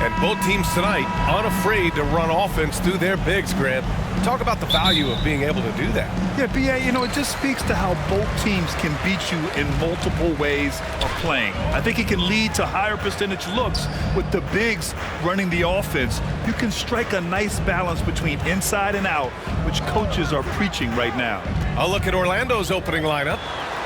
And both teams tonight unafraid to run offense through their bigs, Grant. Talk about the value of being able to do that. Yeah, B.A., it just speaks to how both teams can beat you in multiple ways of playing. I think it can lead to higher percentage looks with the bigs running the offense. You can strike a nice balance between inside and out, which coaches are preaching right now. I'll look at Orlando's opening lineup.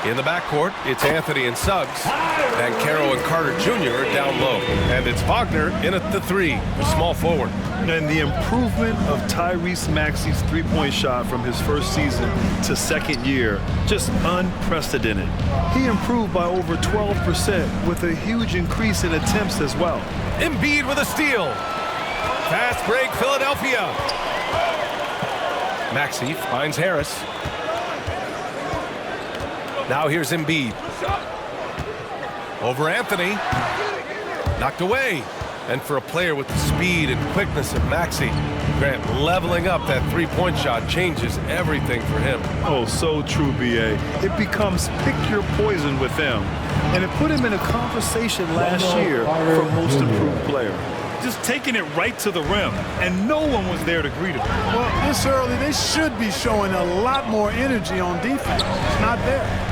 In the backcourt, it's Anthony and Suggs. And Caro and Carter Jr. are down low. And it's Wagner in at the 3, the small forward. And the improvement of Tyrese Maxey's three-point shot from his first season to second year, just unprecedented. He improved by over 12% with a huge increase in attempts as well. Embiid with a steal. Fast break, Philadelphia. Maxey finds Harris. Now here's Embiid. Over Anthony. Knocked away. And for a player with the speed and quickness of Maxey, Grant, leveling up that three-point shot changes everything for him. Oh, so true, B.A. It becomes pick your poison with them. And it put him in a conversation last year for most improved player. Just taking it right to the rim, and no one was there to greet him. Well, this early, they should be showing a lot more energy on defense. It's not there.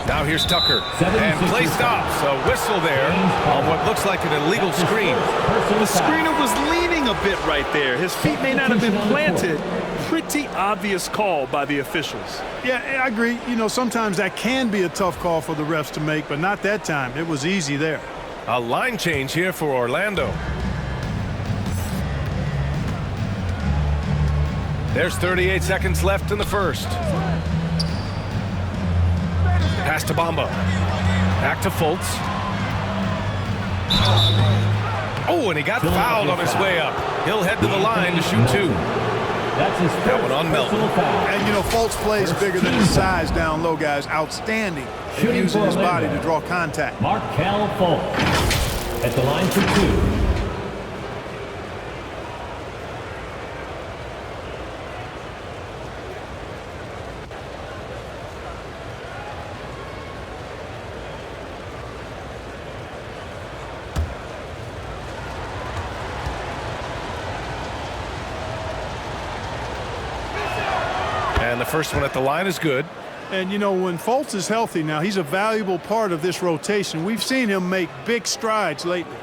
Now here's Tucker, and play stops. A whistle there on what looks like an illegal screen. The screener was leaning a bit right there. His feet may not have been planted. Pretty obvious call by the officials. Yeah, I agree. Sometimes that can be a tough call for the refs to make, but not that time. It was easy there. A line change here for Orlando. There's 38 seconds left in the first. Pass to Bamba. Back to Fultz. Oh, and he got fouled on his way up. He'll head to the line to shoot 2. That one on Melton. And, Fultz plays bigger than his size down low, guys. Outstanding at using his body to draw contact. Markelle Fultz at the line for 2. And the first one at the line is good. And, when Fultz is healthy now, he's a valuable part of this rotation. We've seen him make big strides lately.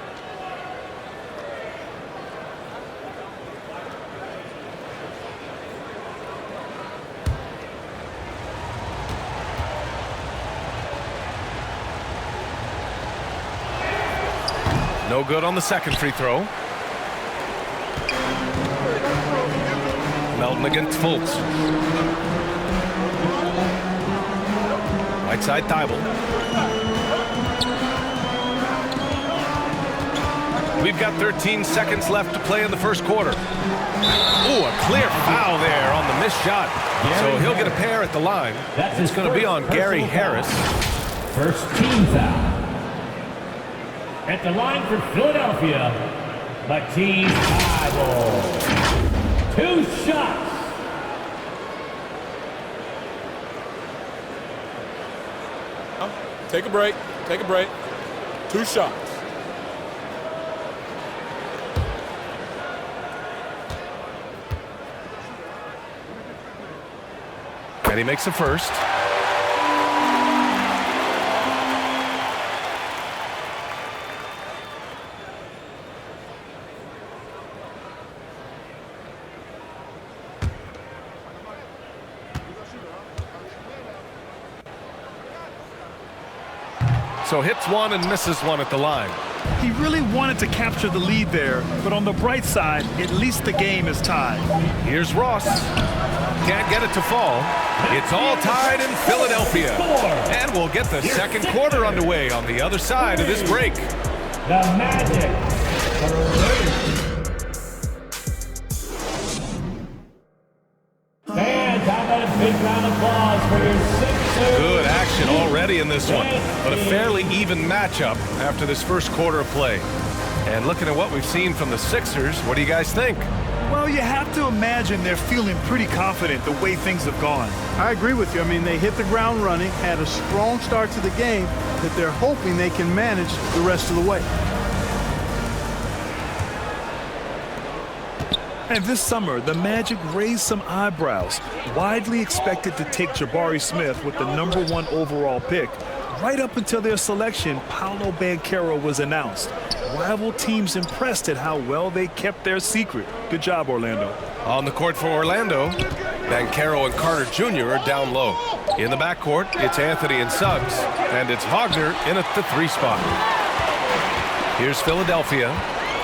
No good on the second free throw. Melton against Fultz. Right side Thibault. We've got 13 seconds left to play in the first quarter. Oh, a clear foul there on the missed shot. So he'll get a pair at the line. It's going to be on Gary Harris. First team foul. At the line for Philadelphia, Matisse Thybulle. 2 shots. Take a break. Take a break. 2 shots. And he makes the first. So hits one and misses one at the line. He really wanted to capture the lead there, but on the bright side, at least the game is tied. Here's Ross. Can't get it to fall. It's all tied in Philadelphia. And we'll get the second quarter underway on the other side of this break. The Magic. Fans, how about a big round of applause for your Sixers? Good action already in this one, but a fairly even matchup after this first quarter of play. And looking at what we've seen from the Sixers, what do you guys think? Well, you have to imagine they're feeling pretty confident the way things have gone. I agree with you. I mean, they hit the ground running, had a strong start to the game that they're hoping they can manage the rest of the way. And this summer, the Magic raised some eyebrows, widely expected to take Jabari Smith with the #1 overall pick. Right up until their selection, Paolo Banchero was announced. Rival teams impressed at how well they kept their secret. Good job, Orlando. On the court for Orlando, Banchero and Carter Jr. are down low. In the backcourt, it's Anthony and Suggs, and it's Wagner in at the 3 spot. Here's Philadelphia,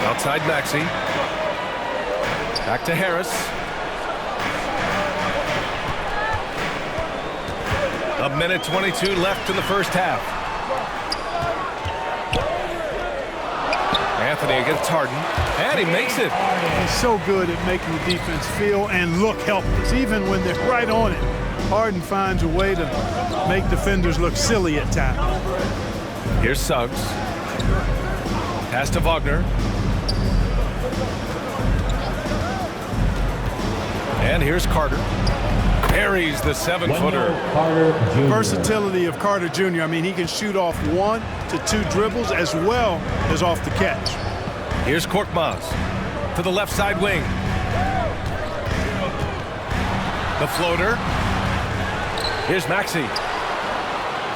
outside Maxey. Back to Harris. A minute 22 left in the first half. Anthony against Harden, and he makes it. He's so good at making the defense feel and look helpless, even when they're right on it. Harden finds a way to make defenders look silly at times. Here's Suggs. Pass to Wagner. And here's Carter. Parries the 7-footer. Versatility of Carter Jr. I mean, he can shoot off 1 to 2 dribbles as well as off the catch. Here's Korkmaz to the left side wing. The floater. Here's Maxey.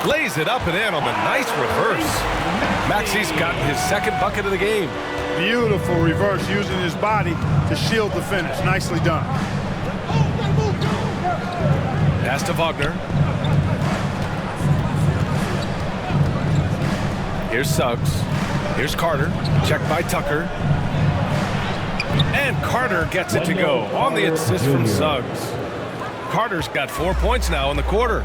Lays it up and in on the nice reverse. Maxey's got his 2nd bucket of the game. Beautiful reverse using his body to shield the finish. Nicely done. Pass to Wagner. Here's Suggs. Here's Carter. Checked by Tucker. And Carter gets it to go on the assist from Suggs. Carter's got 4 points now in the quarter.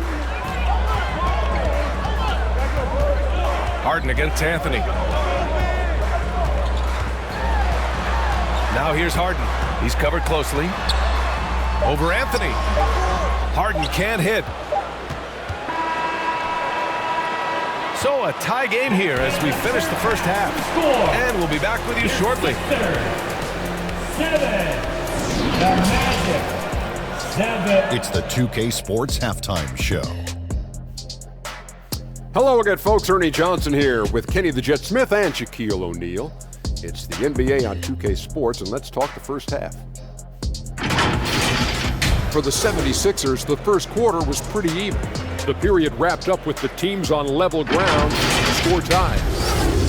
Harden against Anthony. Now here's Harden. He's covered closely. Over Anthony. Harden can't hit. So a tie game here as we finish the first half. And we'll be back with you shortly. 7. It's the 2K Sports Halftime Show. Hello again, folks. Ernie Johnson here with Kenny the Jet Smith and Shaquille O'Neal. It's the NBA on 2K Sports, and let's talk the first half. For the 76ers, the first quarter was pretty even. The period wrapped up with the teams on level ground, score tied.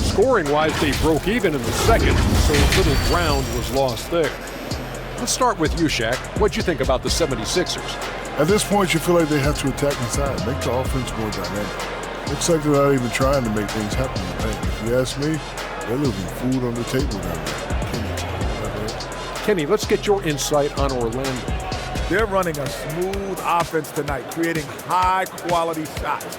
Scoring-wise, they broke even in the second, so little ground was lost there. Let's start with you, Shaq. What'd you think about the 76ers? At this point, you feel like they have to attack inside, make the offense more dynamic. Looks like they're not even trying to make things happen in the paint. If you ask me, they're leaving food on the table down there. Kenny, let's get your insight on Orlando. They're running a smooth offense tonight, creating high-quality shots.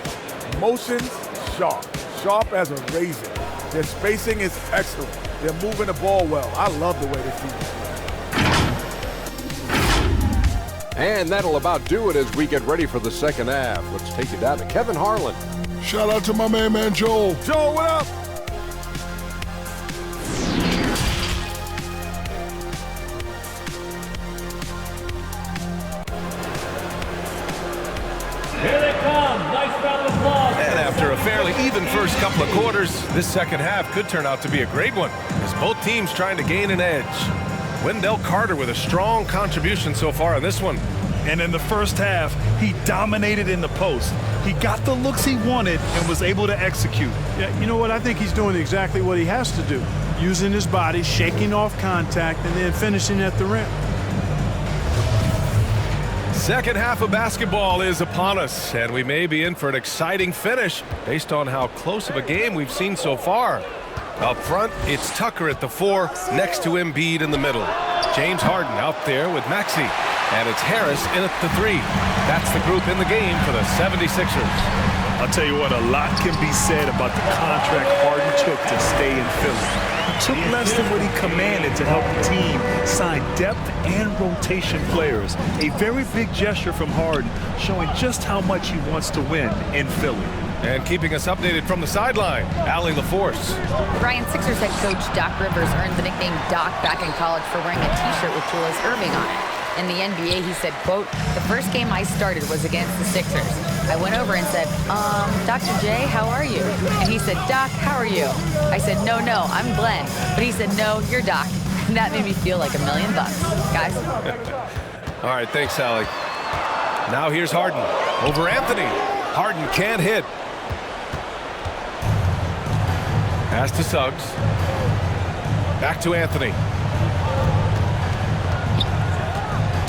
Motions, sharp as a razor. Their spacing is excellent. They're moving the ball well. I love the way this team is playing. And that'll about do it as we get ready for the second half. Let's take it down to Kevin Harlan. Shout out to my man Joel. Joel, what up? Here they come. Nice round of applause. And after a fairly even first couple of quarters, this second half could turn out to be a great one as both teams trying to gain an edge. Wendell Carter with a strong contribution so far in this one. And in the first half, he dominated in the post. He got the looks he wanted and was able to execute. Yeah, you know what? I think he's doing exactly what he has to do. Using his body, shaking off contact, and then finishing at the rim. Second half of basketball is upon us, and we may be in for an exciting finish based on how close of a game we've seen so far. Up front, it's Tucker at the 4, next to Embiid in the middle. James Harden out there with Maxey, and it's Harris in at the 3. That's the group in the game for the 76ers. I'll tell you what, a lot can be said about the contract Harden took to stay in Philly. He took less than what he commanded to help the team sign depth and rotation players. A very big gesture from Harden, showing just how much he wants to win in Philly. And keeping us updated from the sideline, Allie LaForce. Brian, Sixers head coach Doc Rivers earned the nickname Doc back in college for wearing a T-shirt with Julius Erving on it. In the NBA, he said, quote, "The first game I started was against the Sixers. I went over and said, Dr. J, how are you?" And he said, "Doc, how are you?" I said, no, I'm Glenn. But he said, "No, you're Doc." That made me feel like $1 million, guys. All right, thanks, Sally. Now here's Harden over Anthony. Harden can't hit. Pass to Suggs. Back to Anthony.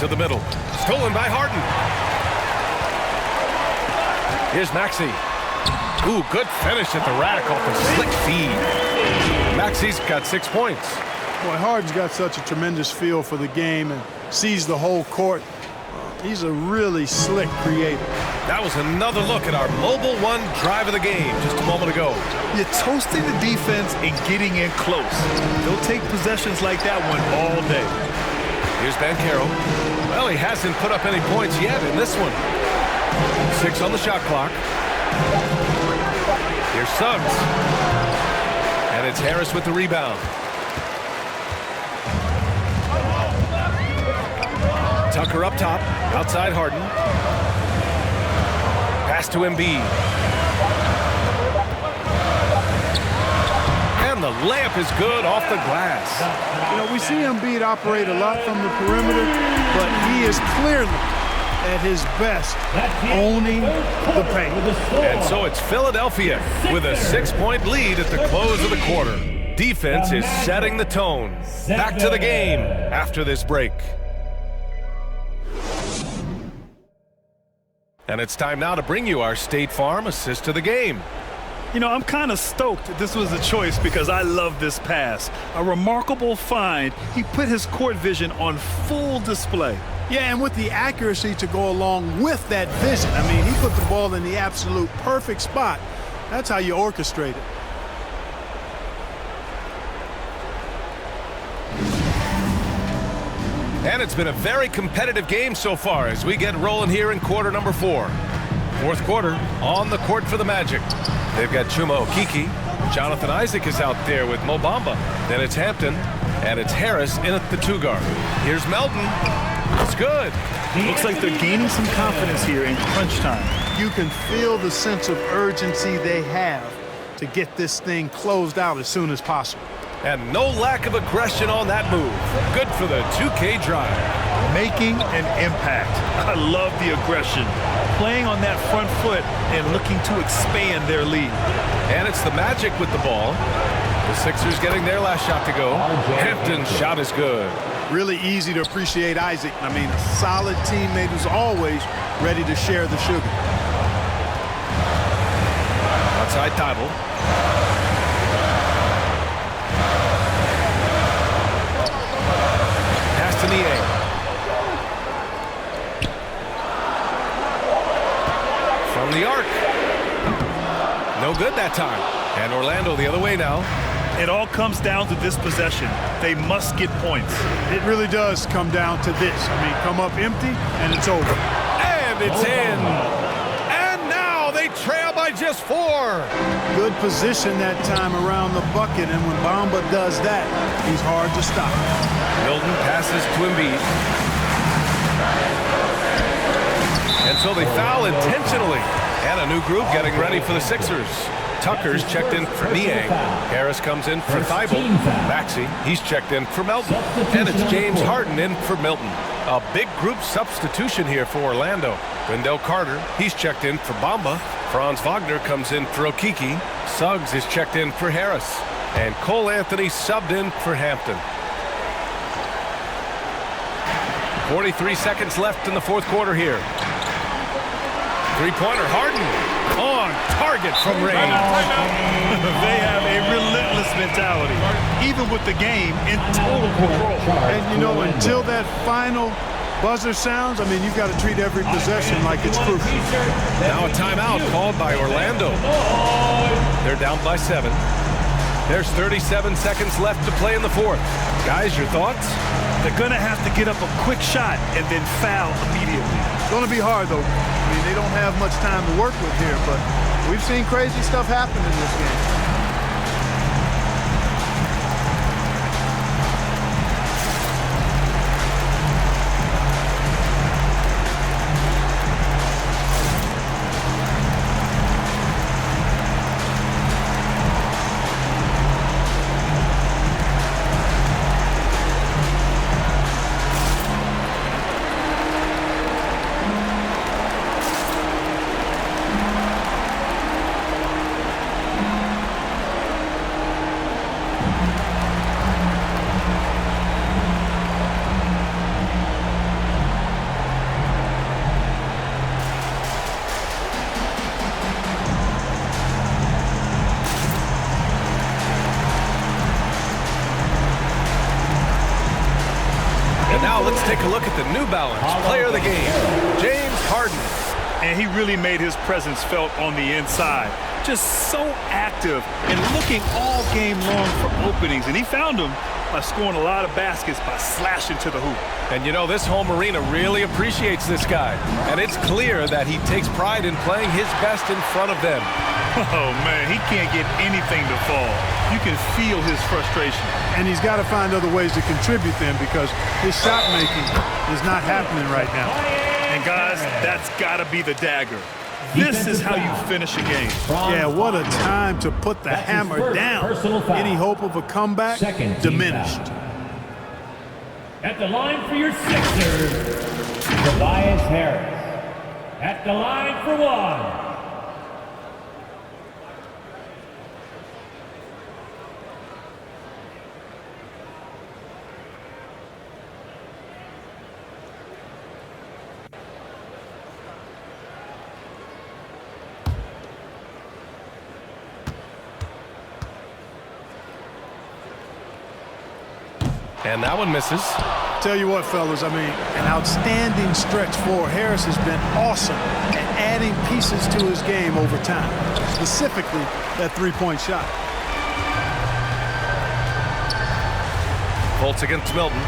To the middle. Stolen by Harden. Here's Maxey. Ooh, good finish at the rack off a slick feed. Maxey's got 6 points. Boy, Harden's got such a tremendous feel for the game and sees the whole court. He's a really slick creator. That was another look at our Mobile One drive of the game just a moment ago. You're toasting the defense and getting in close. They'll take possessions like that one all day. Here's Banchero. Well, he hasn't put up any points yet in this one. 6 on the shot clock. Here's Suggs. And it's Harris with the rebound. Tucker up top, outside Harden. Pass to Embiid. And the layup is good off the glass. You know, we see Embiid operate a lot from the perimeter, but he is clearly at his best owning the paint. And so it's Philadelphia with a 6-point lead at the close of the quarter. Defense is setting the tone. Back to the game after this break. And it's time now to bring you our State Farm assist to the game. You know, I'm kind of stoked that this was a choice because I love this pass. A remarkable find. He put his court vision on full display. Yeah, and with the accuracy to go along with that vision. I mean, he put the ball in the absolute perfect spot. That's how you orchestrate it. And it's been a very competitive game so far as we get rolling here in quarter number 4. Fourth quarter on the court for the Magic. They've got Chuma Okeke. Jonathan Isaac is out there with Mo Bamba. Then it's Hampton, and it's Harris in at the 2-guard. Here's Melton. It's good. Looks like they're gaining some confidence here in crunch time. You can feel the sense of urgency they have to get this thing closed out as soon as possible. And no lack of aggression on that move. Good for the 2K drive. Making an impact. I love the aggression. Playing on that front foot and looking to expand their lead. And it's the Magic with the ball. The Sixers getting their last shot to go. Hampton's shot is good. Really easy to appreciate Isaac. I mean, a solid teammate who's always ready to share the sugar. Outside Tybal. Pass to Niang. From the arc. No good that time. And Orlando the other way now. It all comes down to this possession. They must get points. It really does come down to this. I mean, come up empty, and it's over. And it's in. And now they trail by just 4. Good position that time around the bucket, and when Bamba does that, he's hard to stop. Milton passes to Embiid. And so they foul intentionally. And a new group getting ready for the Sixers. Tucker's checked in for Niang. Harris comes in for Thybulle. Maxey, he's checked in for Melton. And it's James Harden in for Milton. A big group substitution here for Orlando. Wendell Carter, he's checked in for Bamba. Franz Wagner comes in for Okeke. Suggs is checked in for Harris. And Cole Anthony subbed in for Hampton. 43 seconds left in the fourth quarter here. Three-pointer, Harden on target from range. They have a relentless mentality, even with the game in total control. And, you know, until that final buzzer sounds, I mean, you've got to treat every possession like it's crucial. Now a timeout called by Orlando. They're down by 7. There's 37 seconds left to play in the fourth. Guys, your thoughts? They're going to have to get up a quick shot and then foul immediately. It's going to be hard, though. I mean, they don't have much time to work with here, but we've seen crazy stuff happen in this game. And now let's take a look at the New Balance player of the game, James Harden. And he really made his presence felt on the inside. Just so active and looking all game long for openings. And he found them by scoring a lot of baskets by slashing to the hoop. And you know, this home arena really appreciates this guy. And it's clear that he takes pride in playing his best in front of them. Oh, man, he can't get anything to fall. You can feel his frustration. And he's got to find other ways to contribute then because his shot making is not happening right now. And guys, that's got to be the dagger. This is how you finish a game. Yeah, what a time to put the hammer down. Any hope of a comeback diminished. At the line for your Sixers, Tobias Harris. At the line for one. And that one misses. Tell you what, fellas, I mean, an outstanding stretch for Harris has been awesome at adding pieces to his game over time, specifically that three-point shot. Fultz against Milton.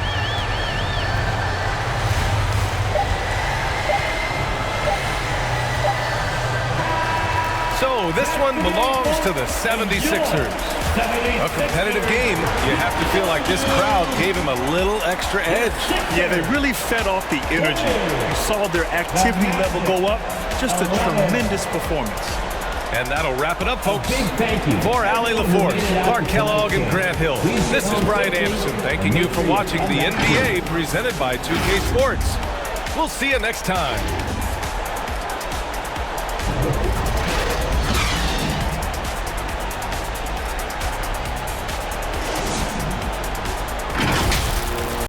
So this one belongs to the 76ers. A competitive game. You have to feel like this crowd gave him a little extra edge. Yeah, they really fed off the energy. You saw their activity level go up. Just a tremendous performance. And that'll wrap it up, folks. For Allie LaForce, Clark Kellogg, and Grant Hill, this is Brian Anderson thanking you for watching the NBA presented by 2K Sports. We'll see you next time.